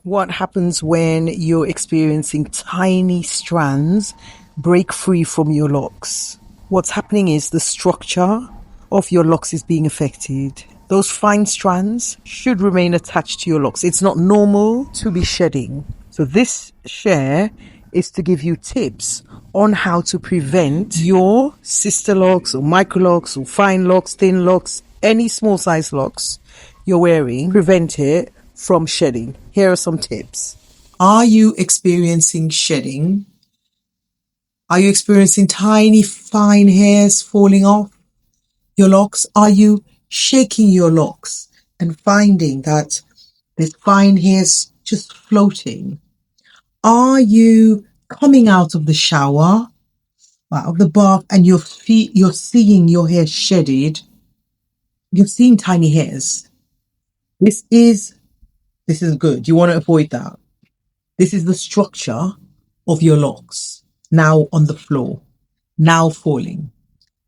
What happens when you're experiencing tiny strands break free from your locks? What's happening is the structure of your locks is being affected. Those fine strands should remain attached to your locks. It's not normal to be shedding. So this share is to give you tips on how to prevent your Sisterlocks or Microlocs or fine locks, thin locks, any small size locks you're wearing, prevent it from shedding. Here are some tips. Are you experiencing shedding? Are you experiencing tiny fine hairs falling off your locks? Are you shaking your locks and finding that there's fine hairs just floating? Are you coming out of the shower, out of the bath, and you're seeing your hair shedded? You're seeing tiny hairs. This is good. You want to avoid that. This is the structure of your locks now on the floor, now falling.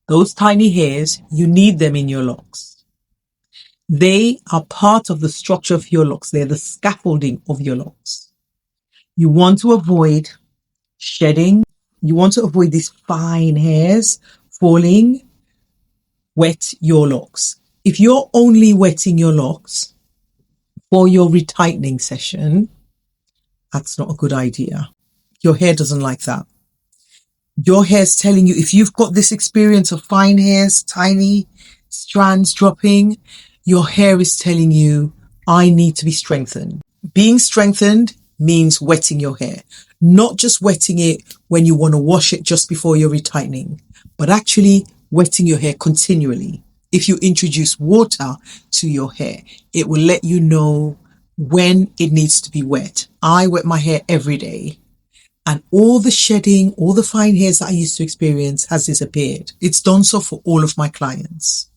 Those tiny hairs, you need them in your locks. They are part of the structure of your locks. They're the scaffolding of your locks. You want to avoid shedding. You want to avoid these fine hairs falling. Wet your locks. If you're only wetting your locks for your retightening session, that's not a good idea. Your hair doesn't like that. Your hair's telling you, if you've got this experience of fine hairs, tiny strands dropping, your hair is telling you, I need to be strengthened. Being strengthened means wetting your hair, not just wetting it when you want to wash it just before you're retightening, but actually wetting your hair continually. If you introduce water to your hair, it will let you know when it needs to be wet. I wet my hair every day, and all the shedding, all the fine hairs that I used to experience has disappeared. It's done so for all of my clients.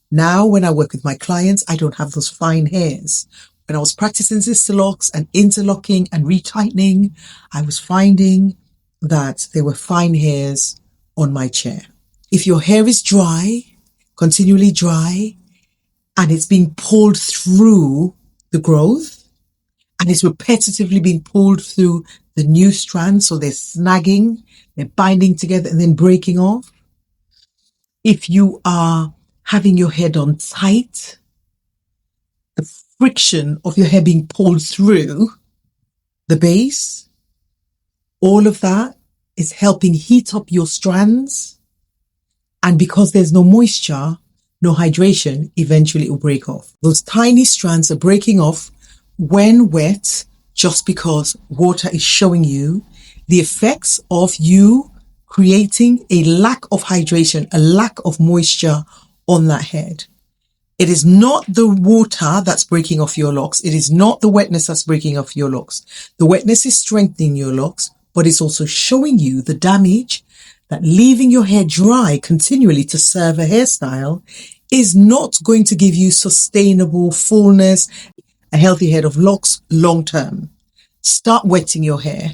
Now, when I work with my clients, I don't have those fine hairs. When I was practicing Sisterlocks and interlocking and retightening, I was finding that there were fine hairs on my chair. If your hair is dry, continually dry, and it's being pulled through the growth, and it's repetitively being pulled through the new strands, so they're snagging, they're binding together and then breaking off. If you are having your hair done tight, the friction of your hair being pulled through the base, all of that is helping heat up your strands. And because there's no moisture, no hydration, eventually it will break off. Those tiny strands are breaking off when wet, just because water is showing you the effects of you creating a lack of hydration, a lack of moisture on that head. It is not the water that's breaking off your locks. It is not the wetness that's breaking off your locks. The wetness is strengthening your locks, but it's also showing you the damage that leaving your hair dry continually to serve a hairstyle is not going to give you sustainable fullness, a healthy head of locks long term. Start wetting your hair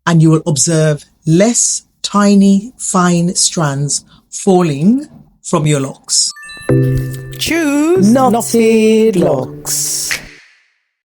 and you will observe less tiny, fine strands falling from your locks. Choose Knotted Locs.